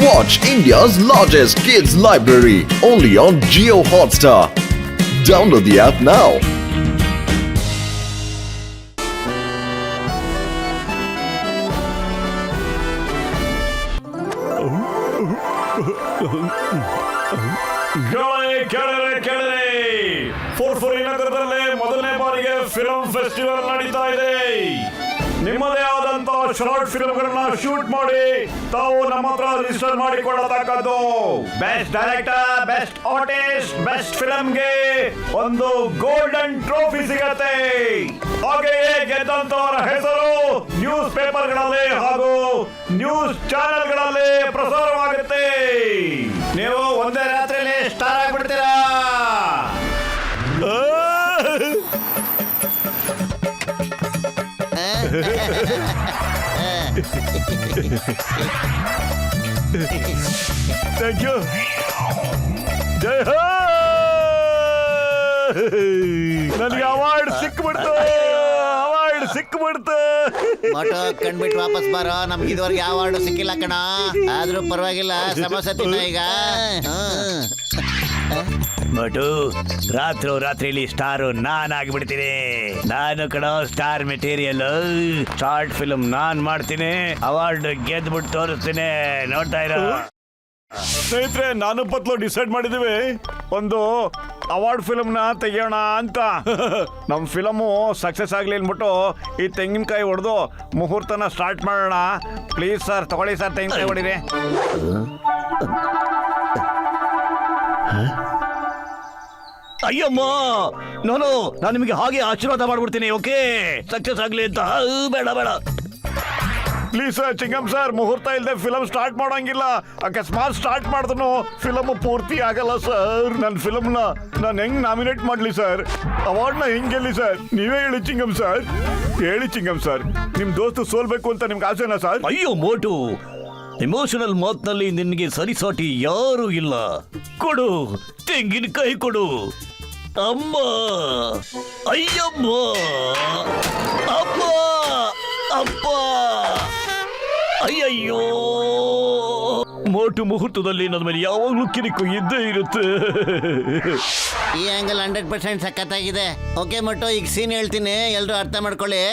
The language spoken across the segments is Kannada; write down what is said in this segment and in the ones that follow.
Watch India's largest kids library only on Jio Hotstar. Download the app now. ಕೆಳಗಡೆ ಫುರ್ಫುರಿ ನಗರದಲ್ಲಿ ಮೊದಲನೇ ಬಾರಿಗೆ ಫಿಲ್ಮ್ ಫೆಸ್ಟಿವಲ್ ನಡೀತಾ ಇದೆ. ನಿಮ್ಮದೇ ಆದಂತ ಶಾರ್ಟ್ ಫಿಲ್ಮ್ಗಳನ್ನ ಶೂಟ್ ಮಾಡಿ ತಾವು ನಮ್ಮ ಹತ್ರ ರಿಜಿಸ್ಟರ್ ಮಾಡಿಕೊಳ್ಳತಕ್ಕದ್ದು. Best director, best artist, best ಫಿಲ್ಮ್ಗೆ ಒಂದು ಗೋಲ್ಡನ್ ಟ್ರೋಫಿ ಸಿಗತ್ತೆ. ಹಾಗೆಯೇ ಗೆದ್ದಂತವರ ಹೆಸರು ನ್ಯೂಸ್ ಪೇಪರ್ಗಳಲ್ಲಿ ಹಾಗೂ ನ್ಯೂಸ್ ಚಾನೆಲ್ಗಳಲ್ಲಿ ಪ್ರಸಾರವಾಗುತ್ತೆ. ನೀವು ಒಂದೇ ರಾತ್ರಿಯಲ್ಲಿ ಸ್ಟಾರ್ ಆಗ್ಬಿಡ್ತೀರಾ. Thank you. ಜೈ ಹೋ. ನನಗೆ ಅವಾರ್ಡ್ ಸಿಕ್ಬಿಡ್ತು. ಮೋಟೋ ಕಂಡ್ಬಿಟ್ಟು ವಾಪಸ್ ಬಾರೋ. ನಮ್ಗೆ ಇದುವರೆಗೆ ಯಾವ ಅವಾರ್ಡು ಸಿಕ್ಕಿಲ್ಲ ಕಣ. ಆದ್ರೂ ಪರವಾಗಿಲ್ಲ, ಸಮೋಸ ತಿನ್ನ ಈಗ. ಮಟು, ರಾತ್ರಿಲಿ ಸ್ಟಾರು ನಾನ್ ಆಗಿಬಿಡ್ತೀನಿ. ನಾನು ಕಣ ಸ್ಟಾರ್ ಮೆಟೀರಿಯಲ್. ಶಾರ್ಟ್ ಫಿಲ್ಮ್ ನಾನ್ ಮಾಡ್ತೀನಿ, ಅವಾರ್ಡ್ ಗೆದ್ಬಿಟ್ಟು ತೋರಿಸ್ತೀನಿ. ನೋಡ್ತಾ ಇರೋ ಸ್ನೇಹಿತರೆ, ನಾನು ಪತ್ಲು ಡಿಸೈಡ್ ಮಾಡಿದೀವಿ ಒಂದು ಅವಾರ್ಡ್ ಫಿಲ್ಮ್ ನ ತೆಗಿಯೋಣ ಅಂತ. ನಮ್ ಫಿಲಮು ಸಕ್ಸಸ್ ಆಗ್ಲಿ ಅನ್ಬಿಟ್ಟು ಈ ತೆಂಗಿನಕಾಯಿ ಹೊಡೆದು ಮುಹೂರ್ತನ ಸ್ಟಾರ್ಟ್ ಮಾಡೋಣ. ಪ್ಲೀಸ್ ಸರ್, ತಗೊಳ್ಳಿ ಸರ್, ತೆಂಗಿನಕಾಯಿ ಹೊಡಿರಿ. ಅಯ್ಯಮ್ಮ, ನಾನು ನಿಮಗೆ ಹಾಗೆ ಆಶೀರ್ವಾದ ಮಾಡ್ಬಿಡ್ತೀನಿ. ಓಕೆ, ಸಕ್ಸಸ್ ಆಗ್ಲಿ ಅಂತ. ಬೇಡ ಪ್ಲೀಸ್ ಸರ್, ಚಿಂಗಮ್ ಸರ್, ಮುಹೂರ್ತ ಇಲ್ಲದೆ ಫಿಲಮ್ ಸ್ಟಾರ್ಟ್ ಮಾಡೋಂಗಿಲ್ಲ. ಅಕಸ್ಮಾತ್ ಸ್ಟಾರ್ಟ್ ಮಾಡಿದ್ರು ಫಿಲಮ್ ಪೂರ್ತಿ ಆಗಲ್ಲ ಸರ್. ನನ್ನ ಫಿಲಮ್ನ ನಾನು ಹೆಂಗ್ ನಾಮಿನೇಟ್ ಮಾಡ್ಲಿ ಸರ್? ಅವಾರ್ಡ್ನ ಹೆಂಗ್ ಗೆಲ್ಲಿ ಸರ್? ನೀವೇ ಹೇಳಿ ಚಿಂಗಮ್ ಸರ್. ನಿಮ್ ದೋಸ್ತು ಸೋಲ್ಬೇಕು ಅಂತ ನಿಮ್ಗೆ ಆಸೆನಾ ಸರ್? ಅಯ್ಯೋ ಮೋಟು, ಎಮೋಷನಲ್ ಮಾತ್ನಲ್ಲಿ ನಿನ್ಗೆ ಸರಿಸಾಟಿ ಯಾರು ಇಲ್ಲ. ಕೊಡು, ತೆಂಗಿನಕಾಯಿ ಕೊಡು. ಅಮ್ಮ, ಅಯ್ಯಮ್ಮ, ಅಮ್ಮ, ಅಪ್ಪ, ಅಯ್ಯಯ್ಯೋ. ಮೋಟು ಮುಹೂರ್ತದಲ್ಲಿ ನನ್ನ ಮೇಲೆ ಯಾವಾಗ್ಲೂ ಕಿರಿಕು ಇದ್ದೇ ಇರುತ್ತೆ. ಈ ಆಂಗಲ್ 100% ಸಖತ್ತಾಗಿದೆ. ಓಕೆ ಮೋಟು, ಈಗ ಸೀನ್ ಹೇಳ್ತೀನಿ, ಎಲ್ರು ಅರ್ಥ ಮಾಡ್ಕೊಳ್ಳಿ.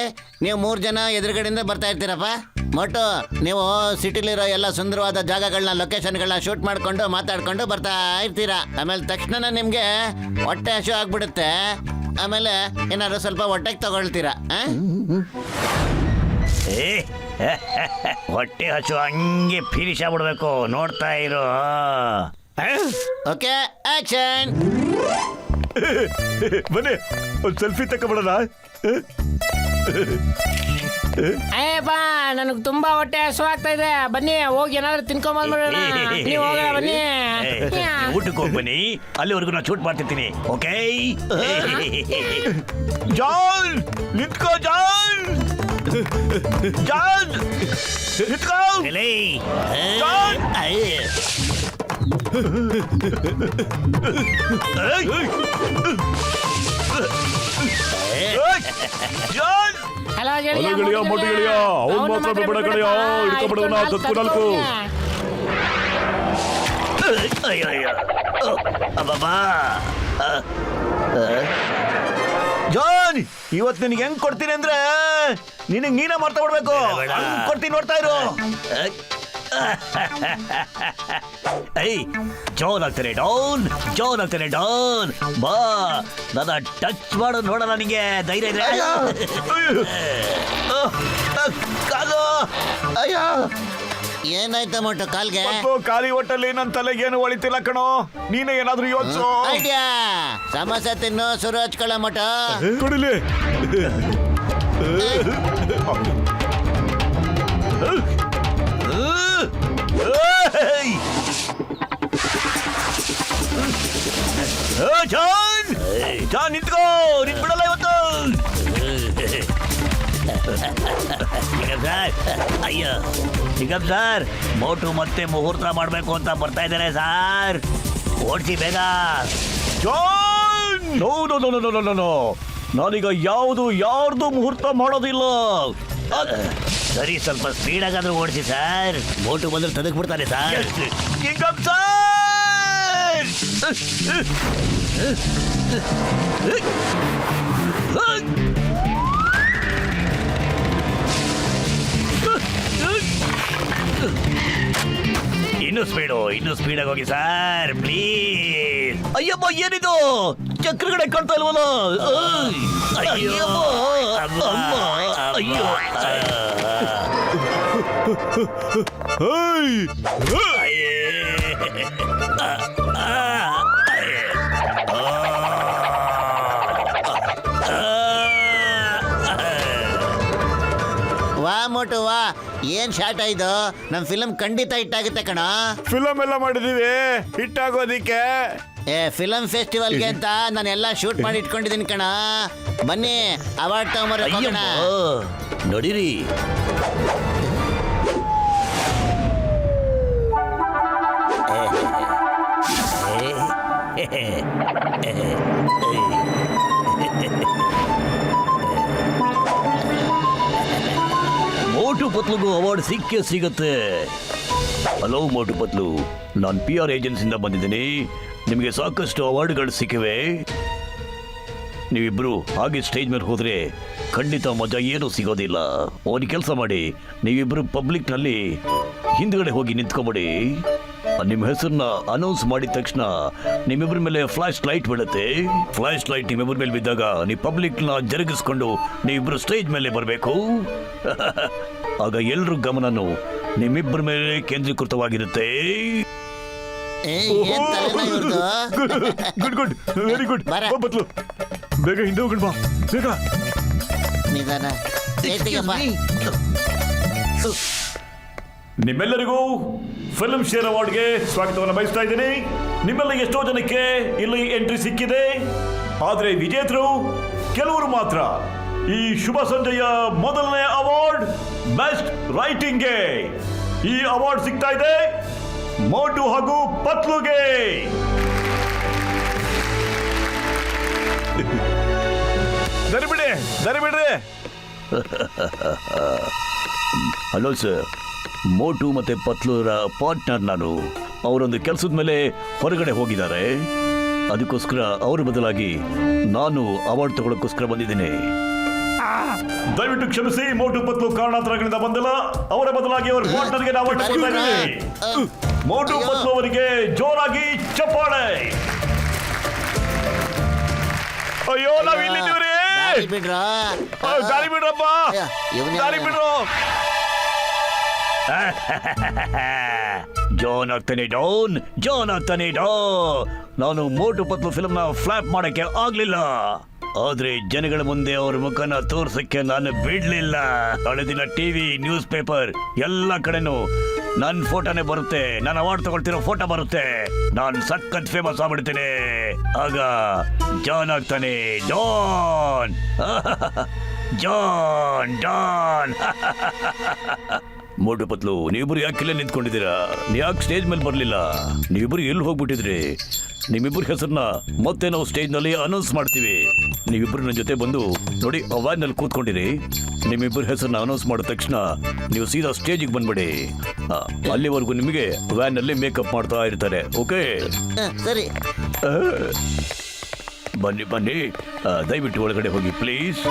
ನೀವು 3 ಜನ ಎದುರುಗಡೆಯಿಂದ ಬರ್ತಾ ಇರ್ತೀರಪ್ಪ. ಮೋಟು, ನೀವು ಸಿಟಿಲಿರೋ ಎಲ್ಲ ಸುಂದರವಾದ ಜಾಗಗಳನ್ನ, ಲೊಕೇಶನ್ಗಳನ್ನ ಶೂಟ್ ಮಾಡ್ಕೊಂಡು ಮಾತಾಡ್ಕೊಂಡು ಬರ್ತಾ ಇರ್ತೀರಾ. ಆಮೇಲೆ ತಕ್ಷಣ ನಿಮ್ಗೆ ಹೊಟ್ಟೆ ಹಸು ಆಗ್ಬಿಡುತ್ತೆ. ಆಮೇಲೆ ಏನಾದ್ರು ಸ್ವಲ್ಪ ಹೊಟ್ಟೆಗೆ ತಗೊಳ್ತೀರಾ. ಹೊಟ್ಟೆ ಹಸು ಹಂಗೆ ಫಿನಿಶ್ ಆಗ್ಬಿಡ್ಬೇಕು. ನೋಡ್ತಾ ಇರೋ. Okay, action. ಬನ್ನಿ ಒಂದು ಸೆಲ್ಫಿ ತಗೊಬಿಡೋಣ. ಅಯ್ಯಪ್ಪ, ನನಗೆ ತುಂಬಾ ಹೊಟ್ಟೆ ಹಸುವಾಗ್ತಾ ಇದೆ. ಬನ್ನಿ ಹೋಗಿ ಏನಾದ್ರು ತಿನ್ಕೊಂಬಂದ್ಬಿಡೋಣ. ನೀವು ಹೋಗೋಣ ಬನ್ನಿ. ಊಟಕ್ಕೆ ಹೋಗಿ ಬನ್ನಿ, ಅಲ್ಲಿವರೆಗೂ ನಾನು ಶೂಟ್ ಮಾಡ್ತಿರ್ತೀನಿ. ಓಕೆ. ಜಾನ್, ನಿಂತ್ಕೋ ಜಾನ್. ಜಾನ್, ನಿಂತ್ಕೋ. John, John. ಹಲೋ ಗೆಳೆಯ, ಮೊಟ್ಟ ಗೆಳೆಯ, ಅವ್ನು ಮಾತ್ರ ಬಿಡ ಗೆಳೆಯ. ಹಿಡ್ಕೊಬಿಡೋಣ 14. ಜಾನ್, ಇವತ್ತು ನಿನಗೆ ಹೆಂಗ್ ಕೊಡ್ತೀನಿ ಅಂದ್ರೆ ನಿನಗೆ ನೀನೇ ಮಾಡ್ತಾ ಬಿಡ್ಬೇಕು. ಕೊಡ್ತೀನಿ, ನೋಡ್ತಾ ಇರು. ಜಾನ್ ಆಗ್ತಾನೆ ಡೌನ್. ಬಾ, ನನ್ನ ಟಚ್ ಮಾಡು ನೋಡೋಣ. ನಿಂಗೆ ಧೈರ್ಯ ಇದೆ? ಅಯ್ಯೋ, ಏನಾಯ್ತ ಮೋಟು ಕಾಲ್ಗೆ? ಖಾಲಿ ಹೊಟ್ಟಲ್ಲಿ ನನ್ನ ತಲೆಗೇನು ಹೊಳಿತಿಲ್ಲ ಕಣೋ. ನೀನೇ ಏನಾದ್ರೂ ಯೋಚಿಸು. ಐಡಿಯಾ, ಸಮೋಸ ತಿನ್ನು, ಸುರು ಹಚ್ಕೊಳ್ಳೋ ಮೋಟು. ಕೊಡಿಲಿ. ಜಾನ್, ನಿಂತ್ಕೋ, ನಿನ್ ಬಿಡಲ್ಲ ಇವತ್ತು. ಅಯ್ಯೋ ಚಿಕ್ಕಪ್ಪ ಸರ್, ಮೋಟು ಮತ್ತೆ ಮುಹೂರ್ತ ಮಾಡಬೇಕು ಅಂತ ಬರ್ತಾ ಇದ್ದಾರೆ ಸರ್. ಓಡಿಸಿ ಬೇಗ. ಜಾನ್, ನೋ, ನಾನೀಗ ಯಾರ್ದು ಮುಹೂರ್ತ ಮಾಡೋದಿಲ್ಲ. ಸರಿ ಸ್ವಲ್ಪ ಸ್ಪೀಡ್ ಆಗಾದ್ರೂ ಓಡಿಸಿ ಸರ್. ಮೋಟು ಬಂದ್ರೆ ತದಕ್ ಬಿಡ್ತಾರೆ ಸರ್. ಇನ್ನು ಸ್ಪೀಡಾಗಿ ಹೋಗಿ ಸರ್ ಪ್ಲೀಸ್. ಅಯ್ಯಮ್ಮ ಏನಿದು ಚಕ್ರಗಡೆ ಕಾಣ್ತಾ ಇಲ್ವಲ್ಲ. ಅಯ್ಯೋ ಅಯ್ಯೋ ವಾ ಮೋಟು ವಾ, ಏನ್ ಶಾರ್ಟ್ ಆಯ್ತು. ನಮ್ ಫಿಲಂ ಖಂಡಿತ ಹಿಟ್ಟಾಗುತ್ತೆ ಕಣ. ಫಿಲಮ್ ಎಲ್ಲ ಮಾಡಿದೀವಿ ಹಿಟ್ಟಾಗೋದಿಕ್ಕೆ. ಫಿಲಂ ಫೆಸ್ಟಿವಲ್ಗೆ ಅಂತ ನಾನು ಎಲ್ಲ ಶೂಟ್ ಮಾಡಿ ಇಟ್ಕೊಂಡಿದ್ದೀನಿ ಕಣ. ಬನ್ನಿ ಅವಾರ್ಡ್ ತಗೊಂಬರೋಣ. ನೋಡಿರಿ ಮೋಟು ಪತ್ಲುಗೂ ಅವಾರ್ಡ್ ಸಿಕ್ಕೇ ಸಿಗುತ್ತೆ. ಹಲೋ ಮೋಟು ಪತ್ಲು, ನಾನು PR ಏಜೆನ್ಸಿಯಿಂದ ಬಂದಿದ್ದೀನಿ. ನಿಮಗೆ ಸಾಕಷ್ಟು ಅವಾರ್ಡ್ಗಳು ಸಿಕ್ಕಿವೆ. ನೀವಿಬ್ರು ಹಾಗೆ ಸ್ಟೇಜ್ ಮೇಲೆ ಹೋದ್ರೆ ಖಂಡಿತ ಮಜಾ ಏನೂ ಸಿಗೋದಿಲ್ಲ. ಒಂದು ಕೆಲಸ ಮಾಡಿ, ನೀವಿಬ್ರು ಪಬ್ಲಿಕ್ನಲ್ಲಿ ಹಿಂದ್ಗಡೆ ಹೋಗಿ ನಿಂತ್ಕೊಂಬಿಡಿ. ನಿಮ್ಮ ಹೆಸರನ್ನ ಅನೌನ್ಸ್ ಮಾಡಿದ ತಕ್ಷಣ ನಿಮ್ಮಿಬ್ಬರ ಮೇಲೆ ಫ್ಲಾಶ್ ಲೈಟ್ ಬೀಳುತ್ತೆ. ಫ್ಲಾಶ್ ಲೈಟ್ ನಿಮ್ಮಿಬ್ಬರ ಮೇಲೆ ಬಿದ್ದಾಗ ನೀವು ಪಬ್ಲಿಕ್ನ ಜರುಗಿಸ್ಕೊಂಡು ನೀವಿಬ್ರು ಸ್ಟೇಜ್ ಮೇಲೆ ಬರಬೇಕು. ಆಗ ಎಲ್ರ ಗಮನನು ನಿಮ್ಮಿಬ್ಬರ ಮೇಲೆ ಕೇಂದ್ರೀಕೃತವಾಗಿರುತ್ತೆ. Good good very good. ಬರ. ಬತ್ಲು ಬೇಗ ಹಿಂದೆ ಹೋಗೋಣ ಬಾ ಬೇಗ. ನಿಧಾನ. ನಿಮ್ಮೆಲ್ಲರಿಗೂ ಫಿಲ್ಮ್ ಶೇರ್ ಅವಾರ್ಡ್ಗೆ ಸ್ವಾಗತವನ್ನು ಬಯಸ್ತಾ ಇದ್ದೀನಿ. ನಿಮ್ಮೆಲ್ಲ ಎಷ್ಟೋ ಜನಕ್ಕೆ ಇಲ್ಲಿ ಎಂಟ್ರಿ ಸಿಕ್ಕಿದೆ, ಆದರೆ ವಿಜೇತರು ಕೆಲವರು ಮಾತ್ರ. ಈ ಶುಭ ಸಂಜೆಯ ಮೊದಲನೇ ಅವಾರ್ಡ್ ಬೆಸ್ಟ್ ರೈಟಿಂಗ್ಗೆ ಈ ಅವಾರ್ಡ್ ಸಿಗ್ತಾ ಇದೆ ಮೋಟು ಹಾಗೂ ಪತ್ಲುಗೆ. ದರಿಬಿಡ್ರಿ. ಹಲೋ ಸರ್, ಮೋಟು ಮತ್ತೆ ಪತ್ಲೂರ ಪಾರ್ಟ್ನರ್ ನಾನು. ಅವರೊಂದು ಕೆಲಸದ ಮೇಲೆ ಹೊರಗಡೆ ಹೋಗಿದ್ದಾರೆ. ಅದಕ್ಕೋಸ್ಕರ ಅವರ ಬದಲಾಗಿ ನಾನು ಅವಾರ್ಡ್ ತಗೊಳ್ಳೋಕ್ಕೋಸ್ಕರ ಬಂದಿದ್ದೀನಿ. ದಯವಿಟ್ಟು ಕ್ಷಮಿಸಿ, ಮೋಟು ಪತ್ಲು ಕಾರಣಾಂತರಗಳಿಂದ ಬಂದಿಲ್ಲ. ಅವರ ಬದಲಾಗಿ ಅವರ ಪಾರ್ಟ್ನರ್ಗೆ ನಾವು ಅವಾರ್ಡ್ ಕೊಡ್ತಾ ಇದ್ದೀವಿ. ಮೋಟು ಪತ್ಲು ಅವರಿಗೆ ಜೋರಾಗಿ ಚಪ್ಪಾಳೆ. ಅಯ್ಯೋ ನಾವ್ ಇಲ್ಲಿದ್ದೀವ್ರಿ. ಗಾಳಿ ಬಿಡ್ರಪ್ಪ, ಗಾಳಿ ಬಿಡ್ರು. ಜಾನ್ ಆಗ್ತಾನೆ ಡಾನ್. ನಾನು ಮೋಟು ಪತ್ಲು ಫಿಲ್ಮ್ನ ಫ್ಲಾಪ್ ಮಾಡಕ್ಕೆ ಆಗ್ಲಿಲ್ಲ, ಆದ್ರೆ ಜನಗಳ ಮುಂದೆ ಅವ್ರ ಮುಖನ ತೋರ್ಸಕ್ಕೆ ನಾನು ಬಿಡ್ಲಿಲ್ಲ. ಹಳೆ ದಿನ ಟಿವಿ, ನ್ಯೂಸ್ ಪೇಪರ್ ಎಲ್ಲ ಕಡೆನೂ ನನ್ನ ಫೋಟೋನೇ ಬರುತ್ತೆ. ನಾನು ಅವಾರ್ಡ್ ತಗೊಳ್ತಿರೋ ಫೋಟೋ ಬರುತ್ತೆ. ನಾನು ಸಖತ್ ಫೇಮಸ್ ಆಗ್ಬಿಡ್ತೇನೆ. ಆಗ ಜಾನ್ ಆಗ್ತಾನೆ ಡಾನ್. ಜಾನ್. ಮೋಟು ಪತ್ಲು, ನೀವಿಬ್ರು ಯಾಕೆ ಇಲ್ಲೇ ನಿಂತ್ಕೊಂಡಿದ್ದೀರಾ? ಯಾಕೆ ಸ್ಟೇಜ್ ಮೇಲೆ ಬರಲಿಲ್ಲ? ನೀವಿಬ್ರು ಎಲ್ಲಿ ಹೋಗ್ಬಿಟ್ಟಿದ್ರಿ? ನಿಮ್ಮಿಬ್ಬರ ಹೆಸರನ್ನ ಮತ್ತೆ ನಾವು ಸ್ಟೇಜ್ನಲ್ಲಿ ಅನೌನ್ಸ್ ಮಾಡ್ತೀವಿ. ನೀವಿಬ್ರು ನನ್ನ ಜೊತೆ ಬಂದು ನೋಡಿ, ಆ ವ್ಯಾನ್ನಲ್ಲಿ ಕೂತ್ಕೊಂಡಿರಿ. ನಿಮ್ಮಿಬ್ಬರ ಹೆಸರನ್ನ ಅನೌನ್ಸ್ ಮಾಡಿದ ತಕ್ಷಣ ನೀವು ಸೀದಾ ಸ್ಟೇಜಿಗೆ ಬಂದ್ಬಿಡಿ. ಅಲ್ಲಿವರೆಗೂ ನಿಮಗೆ ವ್ಯಾನ್ನಲ್ಲಿ ಮೇಕಪ್ ಮಾಡ್ತಾ ಇರ್ತಾರೆ. ಓಕೆ ಸರಿ. ಬನ್ನಿ. ದಯವಿಟ್ಟು ಒಳಗಡೆ ಹೋಗಿ ಪ್ಲೀಸ್.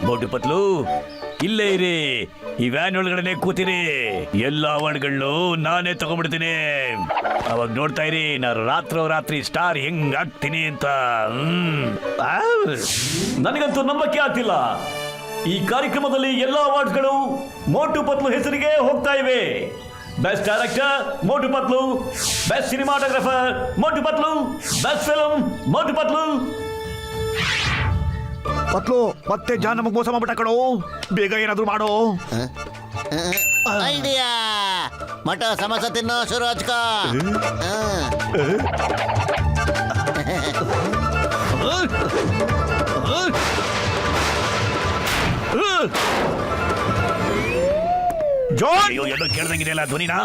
ಮೋಟು ಪತ್ಲು, ಇಲ್ಲೇ ಇರಿ. ಈ ವ್ಯಾನ್ ಒಳಗಡೆ ಕೂತಿರಿ. ಎಲ್ಲ ಅವಾರ್ಡ್ಗಳನ್ನು ನಾನೇ ತಗೊಂಡ್ಬಿಡ್ತೀನಿ. ಅವಾಗ ನೋಡ್ತಾ ಇರಿ ನಾನು ರಾತ್ರಿ ಸ್ಟಾರ್ ಹೆಂಗ್ ಆಗ್ತೀನಿ ಅಂತ. ನನಗಂತೂ ನಂಬಕ್ಕೆ ಆಗ್ತಿಲ್ಲ. ಈ ಕಾರ್ಯಕ್ರಮದಲ್ಲಿ ಎಲ್ಲ ಅವಾರ್ಡ್ಸ್ಗಳು ಮೋಟು ಪತ್ಲು ಹೆಸರಿಗೆ ಹೋಗ್ತಾ ಇವೆ. Best director Motu Patlu, best cinematographer Motu Patlu, best film Motu Patlu. Patlu ಮತ್ತೆ ಜಾನ್ ನಮಗ್ ಮೋಸ ಮಾಡ್ಬಿಟ್ಟ ಕಣೋ. ಬೇಗ ಏನಾದ್ರು ಮಾಡೋ. ಐಡಿಯಾ. ಮಟ ಸಮೋಸ ತಿನ್ನೋ ಶುರು ಹಚ್ಕೋ. ಜಾನ್, ಅಯ್ಯೋ, ಎಲ್ಲೋ ಕೇಳ್ದಂಗಿದೆಯಲ್ಲ ಧ್ವನಿನಾ?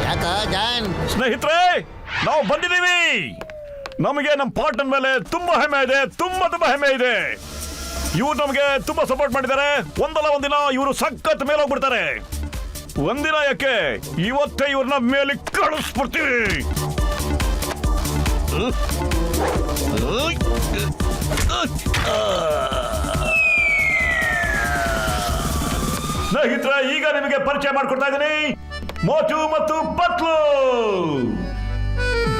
ಯಾಕ ಜಾನ್ ಸ್ನೇಹಿತರೆ, ನಾವು ಬಂದಿದ್ದೀವಿ. ನಮಗೆ ನಮ್ಮ ಪಾರ್ಟ್ನರ್ ಮೇಲೆ ತುಂಬಾ ಹೆಮ್ಮೆ ಇದೆ, ತುಂಬಾ ಹೆಮ್ಮೆ ಇದೆ. ಇವ್ರು ನಮಗೆ ತುಂಬಾ ಸಪೋರ್ಟ್ ಮಾಡಿದ್ದಾರೆ. ಒಂದಲ್ಲ ಒಂದಿನ ಇವರು ಸಖತ್ ಮೇಲೆ ಹೋಗ್ಬಿಡ್ತಾರೆ. ಒಂದಿನ ಯಾಕೆ, ಇವತ್ತೇ ಇವ್ರನ್ನ ಮೇಲೆ ಕಳಿಸ್ಬಿಡ್ತೀವಿ. ಸ್ನೇಹಿತರೆ, ಈಗ ನಿಮಗೆ ಪರಿಚಯ ಮಾಡ್ಕೊಡ್ತಾ ಇದ್ದೀನಿ, ಮೋಟು ಮತ್ತು ಪತ್ಲು.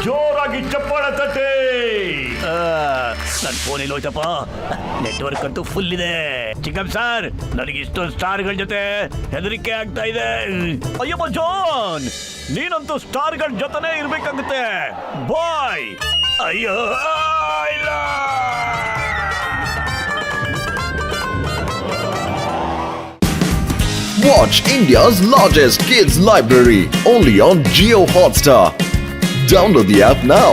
ಜೋರಾಗಿ ಚಪ್ಪಾಳೆ ತಟ್ಟಿ. ನನ್ನ ಫೋನ್ ಇಲ್ಲಿ ಹೋಯ್ತಪ್ಪ. ನೆಟ್ವರ್ಕ್ ಅಂತೂ ಫುಲ್ ಇದೆ. ಚಿಕ್ಕಂ ಸರ್, ನನಗೆ ಇಷ್ಟೊಂದು ಸ್ಟಾರ್ಗಳ ಜೊತೆ ಹೆದರಿಕೆ ಆಗ್ತಾ ಇದೆ. ಅಯ್ಯಮ್ಮ ಜಾನ್, ನೀನಂತೂ ಸ್ಟಾರ್ಗಳ ಜೊತೆನೇ ಇರ್ಬೇಕಾಗುತ್ತೆ. ಬಾಯ್. ಅಯ್ಯೋ ಇಲ್ಲ. Watch India's largest kids library only on Geo Hotstar. Download the app now.